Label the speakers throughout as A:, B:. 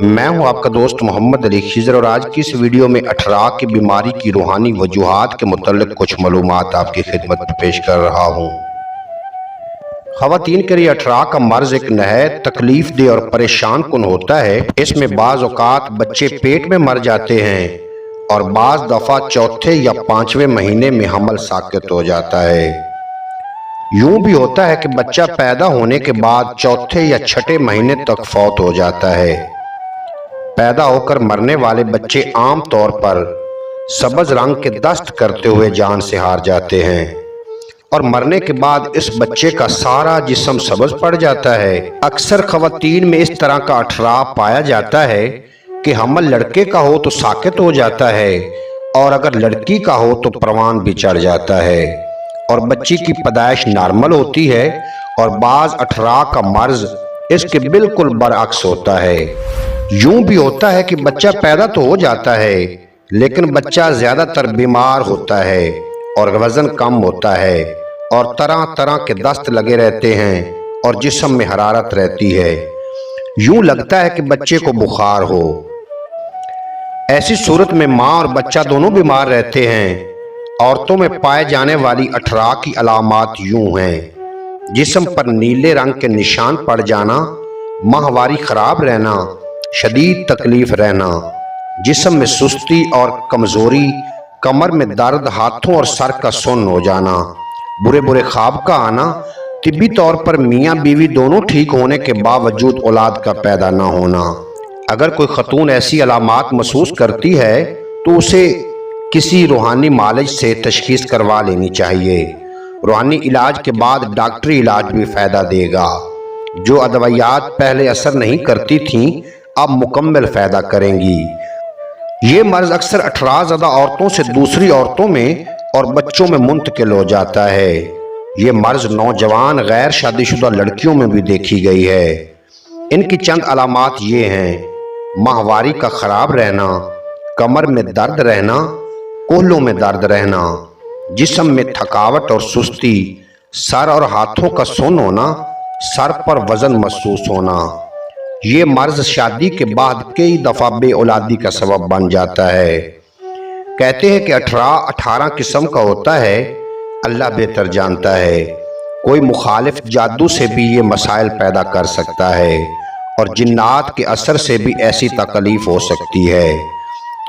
A: मैं हूं आपका दोस्त मोहम्मद अली खिजर और आज की इस वीडियो में अठराक की बीमारी की रूहानी वजूहात के मुतल्लिक़ कुछ मालूमात आपकी खिदमत में पेश कर रहा हूं। ख़वातीन के लिए अठराक का मर्ज एक नहायत तकलीफ दे और परेशान कुन होता है। इसमें बाज़ औक़ात बच्चे पेट में मर जाते हैं और बाज़ दफ़ा चौथे या पांचवें महीने में हमल साक़ित हो जाता है। यूं भी होता है कि बच्चा पैदा होने के बाद चौथे या छठे महीने तक फौत हो जाता है। पैदा होकर मरने वाले बच्चे आम तौर पर सब्ज़ रंग के दस्त करते हुए जान से हार जाते हैं और मरने के बाद इस बच्चे का सारा जिस्म सब्ज़ पड़ जाता है। अक्सर ख़वातीन में इस तरह का अठराक पाया जाता है कि हमल लड़के का हो तो साक़ित हो जाता है और अगर लड़की का हो तो परवान भी चढ़ जाता है और बच्ची की पैदाइश नॉर्मल होती है और बाज़ अठराक का मर्ज इसके बिल्कुल बरअक्स होता है। यूं भी होता है कि बच्चा पैदा तो हो जाता है लेकिन बच्चा ज़्यादातर बीमार होता है और वज़न कम होता है और तरह तरह के दस्त लगे रहते हैं और जिस्म में हरारत रहती है। यूं लगता है कि बच्चे को बुखार हो। ऐसी सूरत में माँ और बच्चा दोनों बीमार रहते हैं। औरतों में पाए जाने वाली अठराक की अलामात यूं हैं: जिस्म पर नीले रंग के निशान पड़ जाना, माहवारी खराब रहना, शदीद तकलीफ रहना, जिस्म में सुस्ती और कमजोरी, कमर में दर्द, हाथों और सर का सुन्न हो जाना, बुरे बुरे ख्वाब का आना, तिब्बी तौर पर मियाँ बीवी दोनों ठीक होने के बावजूद औलाद का पैदा न होना। अगर कोई खतून ऐसी अलामात महसूस करती है तो उसे किसी रूहानी मालिज से तशखीस करवा लेनी चाहिए। रूहानी इलाज के बाद डॉक्टरी इलाज भी फ़ायदा देगा। जो अदवायात पहले असर नहीं करती थीं अब मुकम्मल फ़ायदा करेंगी। ये मर्ज़ अक्सर अठराक ज़दा औरतों से दूसरी औरतों में और बच्चों में मुंतकिल हो जाता है। ये मर्ज़ नौजवान गैर शादीशुदा लड़कियों में भी देखी गई है। इनकी चंद अलामात ये हैं: माहवारी का ख़राब रहना, कमर में दर्द रहना, कोहलों में दर्द रहना, जिस्म में थकावट और सुस्ती, सर और हाथों का सुन्न होना, सर पर वज़न महसूस होना। ये मर्ज़ शादी के बाद कई दफ़ा बेऔलादी का सबब बन जाता है। कहते हैं कि 18 किस्म का होता है, अल्लाह बेहतर जानता है। कोई मुखालिफ जादू से भी ये मसाइल पैदा कर सकता है और जिन्नात के असर से भी ऐसी तकलीफ हो सकती है।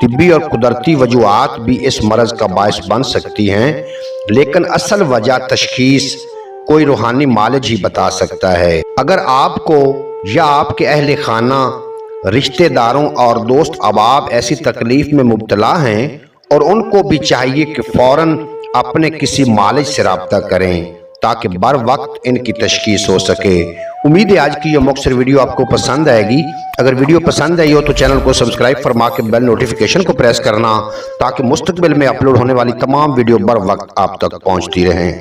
A: तिब्बी और कुदरती वजूहात भी इस मर्ज़ का बायस बन सकती हैं, लेकिन असल वजह तशखीस कोई रूहानी मालिज ही बता सकता है। अगर आपको या आपके अहले खाना, रिश्तेदारों और दोस्त अहबाब ऐसी तकलीफ में मुब्तला हैं और उनको भी चाहिए कि फ़ौरन अपने किसी मालिज से रब्ता करें ताकि बर वक्त इनकी तशखीस हो सके। उम्मीद है आज की यह मुख्तसर वीडियो आपको पसंद आएगी। अगर वीडियो पसंद आई हो तो चैनल को सब्सक्राइब फरमा के बेल नोटिफिकेशन को प्रेस करना ताकि मुस्तकबिल में अपलोड होने वाली तमाम वीडियो बर वक्त आप तक पहुंचती रहें।